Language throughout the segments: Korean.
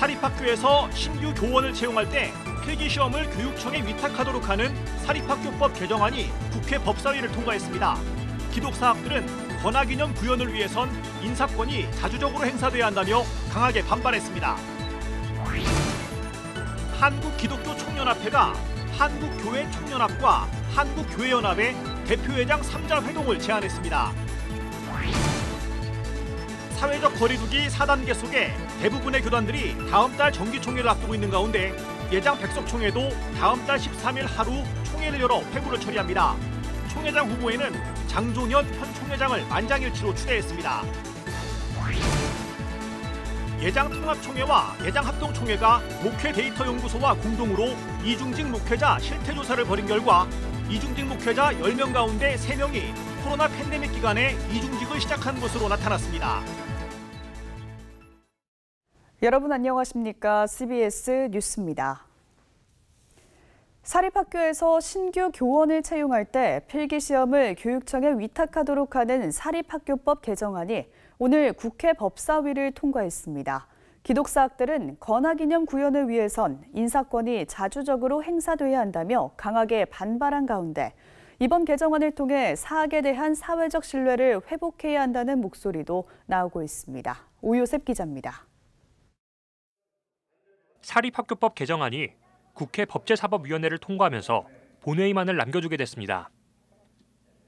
사립학교에서 신규 교원을 채용할 때 필기시험을 교육청에 위탁하도록 하는 사립학교법 개정안이 국회 법사위를 통과했습니다. 기독사학들은 권하기념 구현을 위해선 인사권이 자주적으로 행사돼야 한다며 강하게 반발했습니다. 한국기독교총연합회가 한국교회총연합과 한국교회연합의 대표회장 3자 회동을 제안했습니다. 사회적 거리두기 4단계 속에 대부분의 교단들이 다음 달 정기총회를 앞두고 있는 가운데 예장 백석총회도 다음 달 13일 하루 총회를 열어 회부를 처리합니다. 총회장 후보에는 장종현 현 총회장을 만장일치로 추대했습니다. 예장통합총회와 예장합동총회가 목회데이터연구소와 공동으로 이중직 목회자 실태조사를 벌인 결과 이중직 목회자 10명 가운데 3명이 코로나 팬데믹 기간에 이중직을 시작한 것으로 나타났습니다. 여러분 안녕하십니까? CBS 뉴스입니다. 사립학교에서 신규 교원을 채용할 때 필기시험을 교육청에 위탁하도록 하는 사립학교법 개정안이 오늘 국회 법사위를 통과했습니다. 기독사학들은 권하기념 구현을 위해선 인사권이 자주적으로 행사돼야 한다며 강하게 반발한 가운데 이번 개정안을 통해 사학에 대한 사회적 신뢰를 회복해야 한다는 목소리도 나오고 있습니다. 오요셉 기자입니다. 사립학교법 개정안이 국회 법제사법위원회를 통과하면서 본회의만을 남겨두게 됐습니다.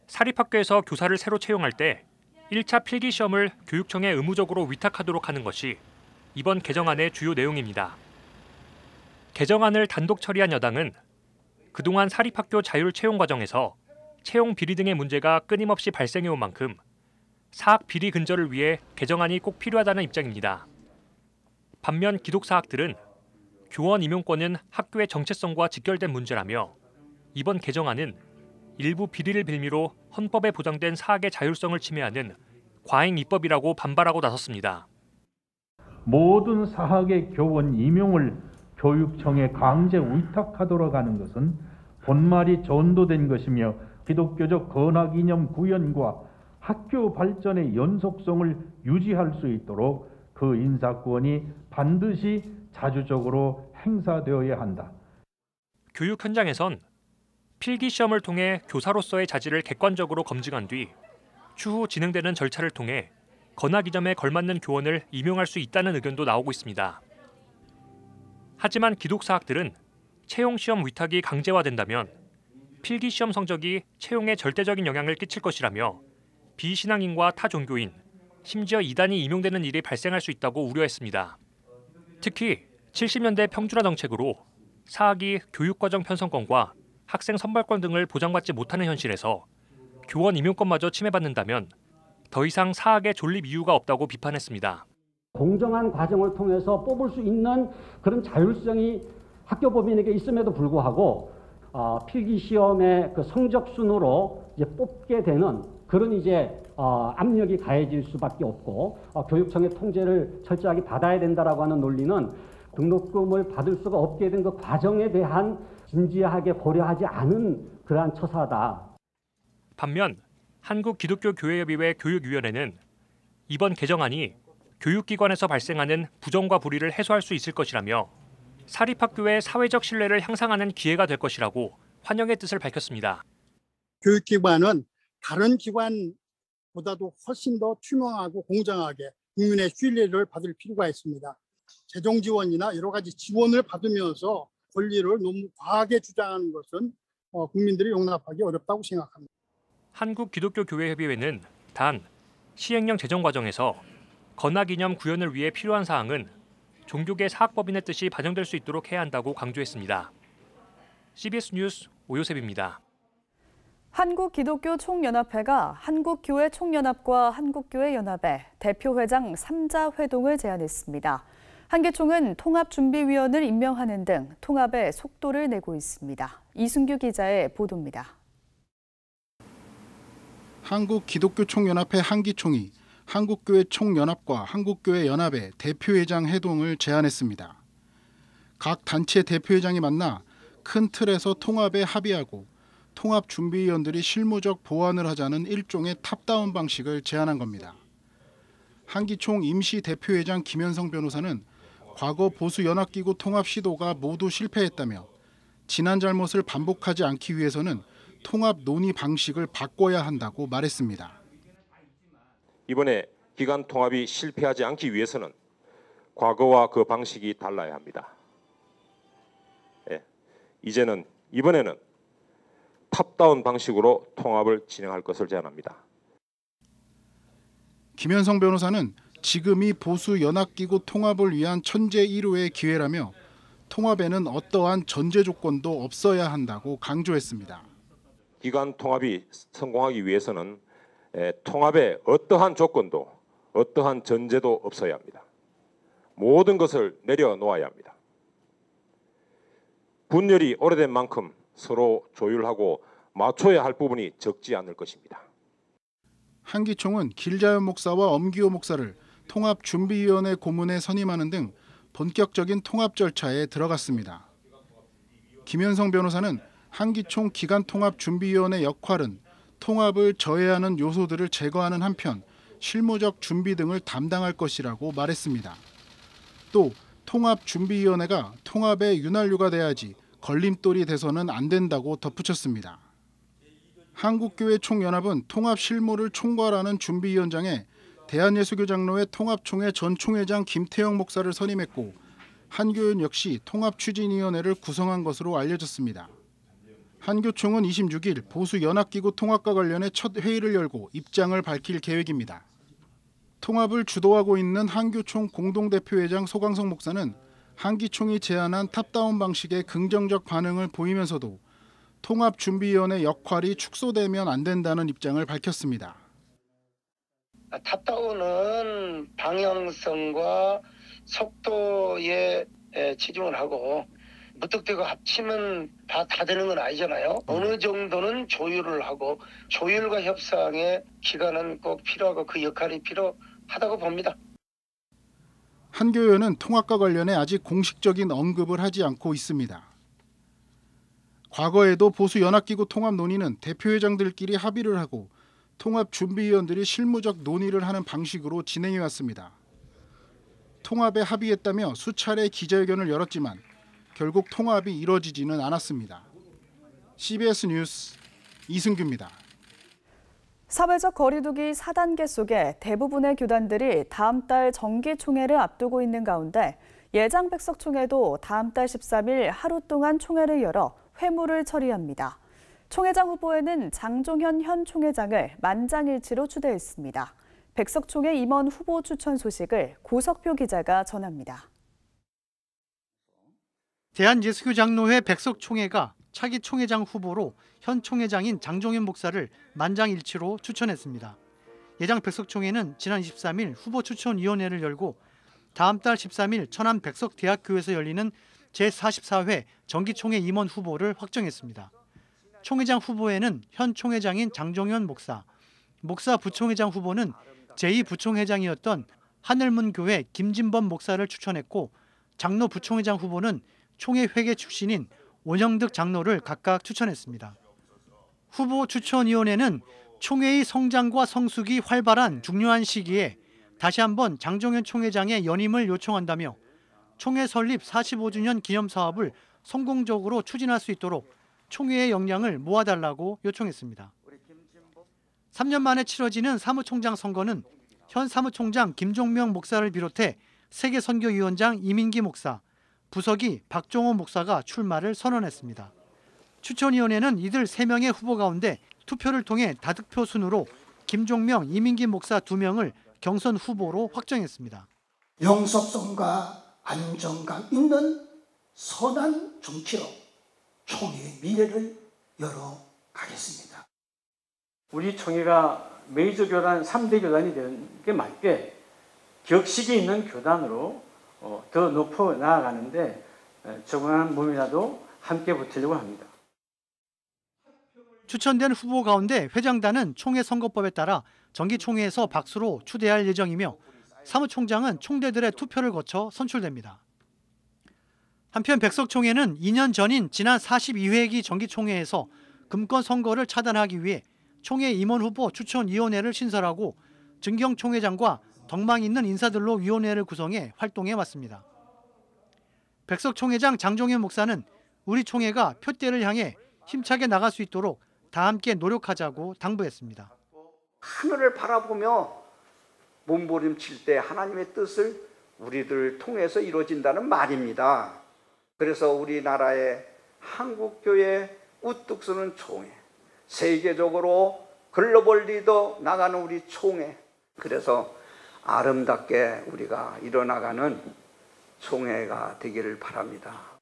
사립학교에서 교사를 새로 채용할 때 1차 필기시험을 교육청에 의무적으로 위탁하도록 하는 것이 이번 개정안의 주요 내용입니다. 개정안을 단독 처리한 여당은 그동안 사립학교 자율 채용 과정에서 채용 비리 등의 문제가 끊임없이 발생해온 만큼 사학 비리 근절을 위해 개정안이 꼭 필요하다는 입장입니다. 반면 기독사학들은 교원 임용권은 학교의 정체성과 직결된 문제라며 이번 개정안은 일부 비리를 빌미로 헌법에 보장된 사학의 자율성을 침해하는 과잉 입법이라고 반발하고 나섰습니다. 모든 사학의 교원 임용을 교육청에 강제 위탁하도록 하는 것은 본말이 전도된 것이며 기독교적 권하기념 구현과 학교 발전의 연속성을 유지할 수 있도록 그 인사권이 반드시 자주적으로 행사되어야 한다. 교육 현장에선 필기시험을 통해 교사로서의 자질을 객관적으로 검증한 뒤 추후 진행되는 절차를 통해 권하기점에 걸맞는 교원을 임용할 수 있다는 의견도 나오고 있습니다. 하지만 기독사학들은 채용시험 위탁이 강제화된다면 필기시험 성적이 채용에 절대적인 영향을 끼칠 것이라며 비신앙인과 타 종교인, 심지어 이단이 임용되는 일이 발생할 수 있다고 우려했습니다. 특히 70년대 평준화 정책으로 사학이 교육과정 편성권과 학생 선발권 등을 보장받지 못하는 현실에서 교원 임용권마저 침해받는다면 더 이상 사학의 존립 이유가 없다고 비판했습니다. 공정한 과정을 통해서 뽑을 수 있는 그런 자율성이 학교법인에게 있음에도 불구하고 필기시험의 그 성적 순으로 이제 뽑게 되는 그런 이제 압력이 가해질 수밖에 없고 교육청의 통제를 철저하게 받아야 된다라고 하는 논리는 등록금을 받을 수가 없게 된 그 과정에 대한 진지하게 고려하지 않은 그러한 처사다. 반면 한국기독교교회협의회 교육위원회는 이번 개정안이 교육기관에서 발생하는 부정과 불의를 해소할 수 있을 것이라며 사립학교의 사회적 신뢰를 향상하는 기회가 될 것이라고 환영의 뜻을 밝혔습니다. 교육기관은 다른 기관보다도 훨씬 더 투명하고 공정하게 국민의 신뢰를 받을 필요가 있습니다. 재정 지원이나 여러 가지 지원을 받으면서 권리를 너무 과하게 주장하는 것은 국민들이 용납하기 어렵다고 생각합니다. 한국기독교교회협의회는 단 시행령 제정 과정에서 권하기념 구현을 위해 필요한 사항은 종교계 사학법인의 뜻이 반영될 수 있도록 해야 한다고 강조했습니다. CBS 뉴스 오요셉입니다. 한국기독교총연합회가 한국교회총연합과 한국교회연합의 대표회장 3자 회동을 제안했습니다. 한계총은 통합준비위원을 임명하는 등 통합의 속도를 내고 있습니다. 이순규 기자의 보도입니다. 한국기독교총연합회 한기총이 한국교회총연합과 한국교회연합의 대표회장 회동을 제안했습니다. 각 단체 대표회장이 만나 큰 틀에서 통합에 합의하고 통합준비위원들이 실무적 보완을 하자는 일종의 탑다운 방식을 제안한 겁니다. 한기총 임시 대표회장 김현성 변호사는 과거 보수 연합기구 통합 시도가 모두 실패했다며 지난 잘못을 반복하지 않기 위해서는 통합 논의 방식을 바꿔야 한다고 말했습니다. 이번에 기관 통합이 실패하지 않기 위해서는 과거와 그 방식이 달라야 합니다. 이번에는 탑다운 방식으로 통합을 진행할 것을 제안합니다. 김현성 변호사는 지금이 보수 연합기구 통합을 위한 천재 1호의 기회라며 통합에는 어떠한 전제 조건도 없어야 한다고 강조했습니다. 기관 통합이 성공하기 위해서는 통합에 어떠한 조건도 어떠한 전제도 없어야 합니다. 모든 것을 내려놓아야 합니다. 분열이 오래된 만큼 서로 조율하고 맞춰야 할 부분이 적지 않을 것입니다. 한기총은 길자연 목사와 엄기호 목사를 통합준비위원회 고문에 선임하는 등 본격적인 통합 절차에 들어갔습니다. 김현성 변호사는 한기총 기간통합준비위원회 역할은 통합을 저해하는 요소들을 제거하는 한편 실무적 준비 등을 담당할 것이라고 말했습니다. 또 통합준비위원회가 통합의 윤활유가 돼야지 걸림돌이 돼서는 안 된다고 덧붙였습니다. 한국교회 총연합은 통합 실무를 총괄하는 준비위원장에 대한예수교장로회 통합총회 전 총회장 김태영 목사를 선임했고 한교연 역시 통합추진위원회를 구성한 것으로 알려졌습니다. 한교총은 26일 보수연합기구 통합과 관련해 첫 회의를 열고 입장을 밝힐 계획입니다. 통합을 주도하고 있는 한교총 공동대표회장 소강성 목사는 한기총이 제안한 탑다운 방식에 긍정적 반응을 보이면서도 통합준비위원회 역할이 축소되면 안 된다는 입장을 밝혔습니다. 탑다운은 방향성과 속도에 치중을 하고 무턱대고 합치면 다 되는 건 아니잖아요. 어느 정도는 조율을 하고 조율과 협상의 기간은 꼭 필요하고 그 역할이 필요하다고 봅니다. 한교연은 통합과 관련해 아직 공식적인 언급을 하지 않고 있습니다. 과거에도 보수연합기구 통합 논의는 대표회장들끼리 합의를 하고 통합준비위원들이 실무적 논의를 하는 방식으로 진행해 왔습니다. 통합에 합의했다며 수차례 기자회견을 열었지만 결국 통합이 이뤄지지는 않았습니다. CBS 뉴스 이승규입니다. 사회적 거리두기 4단계 속에 대부분의 교단들이 다음 달 정기총회를 앞두고 있는 가운데 예장백석총회도 다음 달 13일 하루 동안 총회를 열어 회무를 처리합니다. 총회장 후보에는 장종현 현 총회장을 만장일치로 추대했습니다. 백석총회 임원 후보 추천 소식을 고석표 기자가 전합니다. 대한예수교장로회 백석총회가 차기 총회장 후보로 현 총회장인 장종현 목사를 만장일치로 추천했습니다. 예장 백석총회는 지난 23일 후보 추천위원회를 열고 다음 달 13일 천안 백석대학교에서 열리는 제44회 정기총회 임원 후보를 확정했습니다. 총회장 후보에는 현 총회장인 장종현 목사, 목사 부총회장 후보는 제2부총회장이었던 하늘문교회 김진범 목사를 추천했고 장로 부총회장 후보는 총회 회계 출신인 원영득 장로를 각각 추천했습니다. 후보 추천위원회는 총회의 성장과 성숙이 활발한 중요한 시기에 다시 한번 장종현 총회장의 연임을 요청한다며 총회 설립 45주년 기념 사업을 성공적으로 추진할 수 있도록 총회의 역량을 모아달라고 요청했습니다. 3년 만에 치러지는 사무총장 선거는 현 사무총장 김종명 목사를 비롯해 세계선교위원장 이민기 목사, 부석이 박종호 목사가 출마를 선언했습니다. 추천위원회는 이들 3명의 후보 가운데 투표를 통해 다득표 순으로 김종명, 이민기 목사 2명을 경선 후보로 확정했습니다. 영속성과 안정감 있는 선한 정치로 총회의 미래를 열어가겠습니다. 우리 총회가 메이저 교단 3대 교단이 되는 게 맞게 격식이 있는 교단으로 더 높아 나아가는데 적응한 몸이라도 함께 붙으려고 합니다. 추천된 후보 가운데 회장단은 총회 선거법에 따라 정기총회에서 박수로 추대할 예정이며 사무총장은 총대들의 투표를 거쳐 선출됩니다. 한편 백석총회는 2년 전인 지난 42회기 정기총회에서 금권 선거를 차단하기 위해 총회 임원 후보 추천위원회를 신설하고 증경 총회장과 덕망 있는 인사들로 위원회를 구성해 활동해 왔습니다. 백석총회장 장종현 목사는 우리 총회가 표대를 향해 힘차게 나갈 수 있도록 다 함께 노력하자고 당부했습니다. 하늘을 바라보며 몸부림칠 때 하나님의 뜻을 우리들 통해서 이루어진다는 말입니다. 그래서 우리나라의 한국교회 우뚝 서는 총회, 세계적으로 글로벌 리더 나가는 우리 총회, 그래서 아름답게 우리가 일어나가는 총회가 되기를 바랍니다.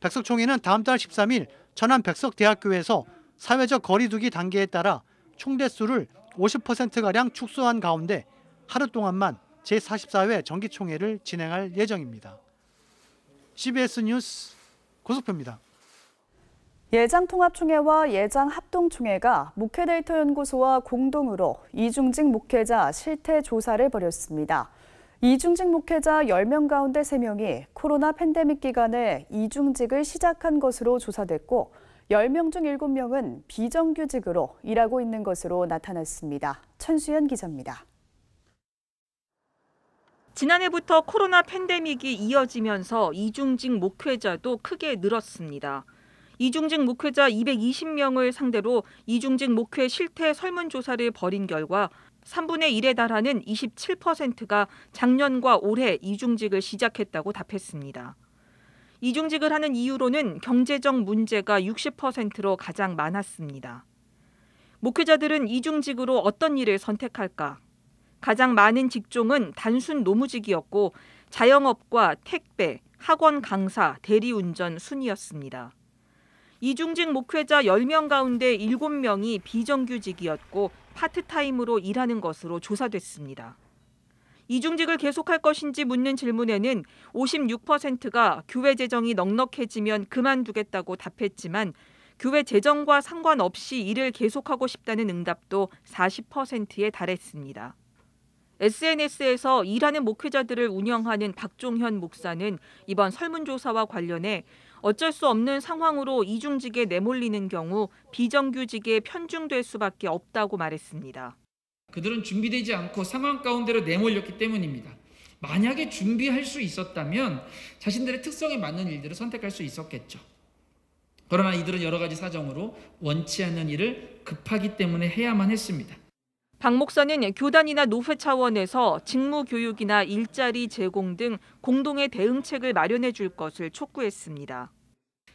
백석총회는 다음 달 13일 천안 백석대학교에서 사회적 거리두기 단계에 따라 총대수를 50%가량 축소한 가운데 하루 동안만 제44회 정기총회를 진행할 예정입니다. CBS 뉴스 고석표입니다. 예장통합총회와 예장합동총회가 목회데이터연구소와 공동으로 이중직 목회자 실태 조사를 벌였습니다. 이중직 목회자 10명 가운데 3명이 코로나 팬데믹 기간에 이중직을 시작한 것으로 조사됐고 10명 중 7명은 비정규직으로 일하고 있는 것으로 나타났습니다. 천수연 기자입니다. 지난해부터 코로나 팬데믹이 이어지면서 이중직 목회자도 크게 늘었습니다. 이중직 목회자 220명을 상대로 이중직 목회 실태 설문조사를 벌인 결과 3분의 1에 달하는 27%가 작년과 올해 이중직을 시작했다고 답했습니다. 이중직을 하는 이유로는 경제적 문제가 60%로 가장 많았습니다. 목회자들은 이중직으로 어떤 일을 선택할까? 가장 많은 직종은 단순 노무직이었고 자영업과 택배, 학원 강사, 대리운전 순이었습니다. 이중직 목회자 10명 가운데 7명이 비정규직이었고 파트타임으로 일하는 것으로 조사됐습니다. 이중직을 계속할 것인지 묻는 질문에는 56%가 교회 재정이 넉넉해지면 그만두겠다고 답했지만 교회 재정과 상관없이 일을 계속하고 싶다는 응답도 40%에 달했습니다. SNS에서 일하는 목회자들을 운영하는 박종현 목사는 이번 설문조사와 관련해 어쩔 수 없는 상황으로 이중직에 내몰리는 경우 비정규직에 편중될 수밖에 없다고 말했습니다. 그들은 준비되지 않고 상황 가운데로 내몰렸기 때문입니다. 만약에 준비할 수 있었다면 자신들의 특성에 맞는 일들을 선택할 수 있었겠죠. 그러나 이들은 여러 가지 사정으로 원치 않는 일을 급하기 때문에 해야만 했습니다. 박 목사는 교단이나 노회 차원에서 직무 교육이나 일자리 제공 등 공동의 대응책을 마련해 줄 것을 촉구했습니다.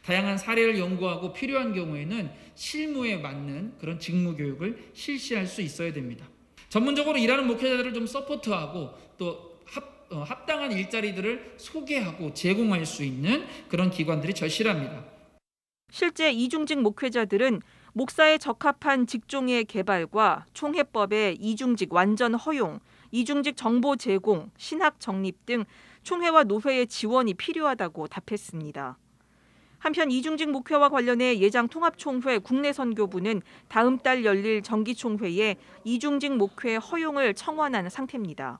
다양한 사례를 연구하고 필요한 경우에는 실무에 맞는 그런 직무 교육을 실시할 수 있어야 됩니다. 전문적으로 일하는 목회자들을 좀 서포트하고 또 합당한 일자리들을 소개하고 제공할 수 있는 그런 기관들이 절실합니다. 실제 이중직 목회자들은 목사에 적합한 직종의 개발과 총회법의 이중직 완전 허용, 이중직 정보 제공, 신학 정립 등 총회와 노회의 지원이 필요하다고 답했습니다. 한편 이중직 목회와 관련해 예장통합총회 국내선교부는 다음 달 열릴 정기총회에 이중직 목회 허용을 청원한 상태입니다.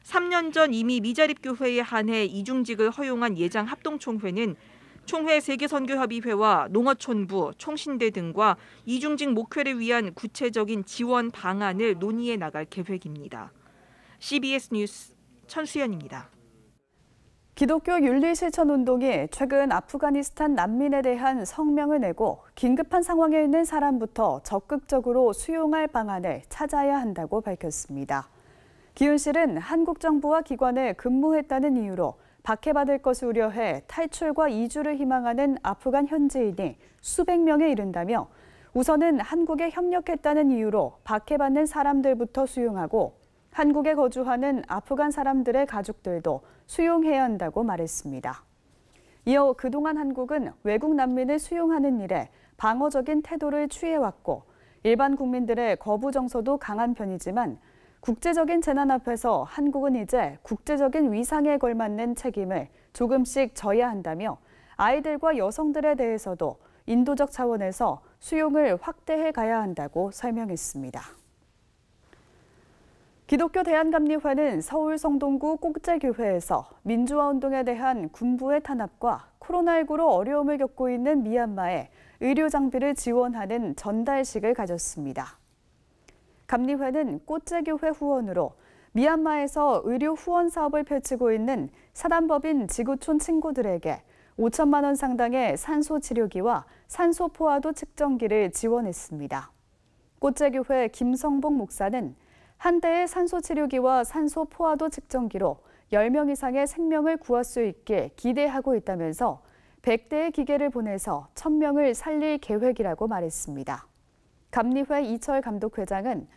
3년 전 이미 미자립교회에 한해 이중직을 허용한 예장합동총회는 총회 세계선교협의회와 농어촌부, 총신대 등과 이중직 목회를 위한 구체적인 지원 방안을 논의해 나갈 계획입니다. CBS 뉴스 천수연입니다. 기독교 윤리실천운동이 최근 아프가니스탄 난민에 대한 성명을 내고 긴급한 상황에 있는 사람부터 적극적으로 수용할 방안을 찾아야 한다고 밝혔습니다. 기윤실은 한국 정부와 기관에 근무했다는 이유로 박해받을 것을 우려해 탈출과 이주를 희망하는 아프간 현지인이 수백 명에 이른다며 우선은 한국에 협력했다는 이유로 박해받는 사람들부터 수용하고 한국에 거주하는 아프간 사람들의 가족들도 수용해야 한다고 말했습니다. 이어 그동안 한국은 외국 난민을 수용하는 일에 방어적인 태도를 취해왔고 일반 국민들의 거부 정서도 강한 편이지만 국제적인 재난 앞에서 한국은 이제 국제적인 위상에 걸맞는 책임을 조금씩 져야 한다며 아이들과 여성들에 대해서도 인도적 차원에서 수용을 확대해 가야 한다고 설명했습니다. 기독교 대한감리회는 서울 성동구 꼭재교회에서 민주화운동에 대한 군부의 탄압과 코로나19로 어려움을 겪고 있는 미얀마에 의료 장비를 지원하는 전달식을 가졌습니다. 감리회는 꼭재교회 후원으로 미얀마에서 의료 후원 사업을 펼치고 있는 사단법인 지구촌 친구들에게 5천만 원 상당의 산소 치료기와 산소 포화도 측정기를 지원했습니다. 꽃제교회 김성복 목사는 한 대의 산소 치료기와 산소 포화도 측정기로 10명 이상의 생명을 구할 수 있게 기대하고 있다면서 100대의 기계를 보내서 1000명을 살릴 계획이라고 말했습니다. 감리회 이철 감독회장은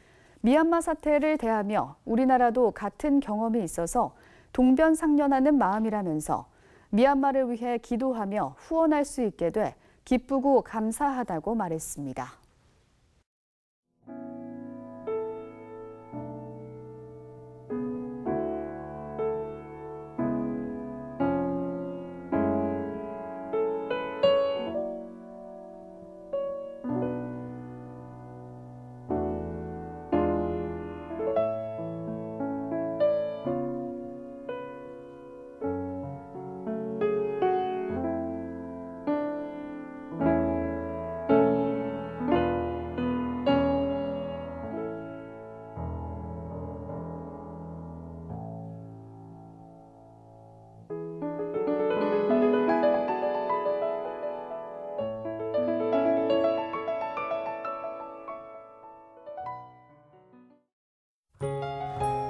미얀마 사태를 대하며 우리나라도 같은 경험이 있어서 동변상련하는 마음이라면서 미얀마를 위해 기도하며 후원할 수 있게 돼 기쁘고 감사하다고 말했습니다.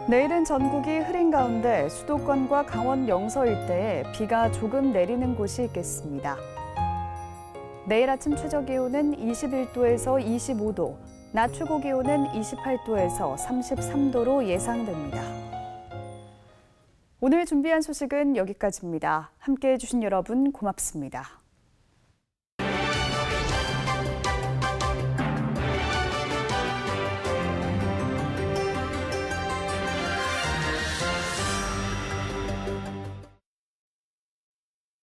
내일은 전국이 흐린 가운데 수도권과 강원 영서 일대에 비가 조금 내리는 곳이 있겠습니다. 내일 아침 최저 기온은 21도에서 25도, 낮 최고 기온은 28도에서 33도로 예상됩니다. 오늘 준비한 소식은 여기까지입니다. 함께해 주신 여러분 고맙습니다.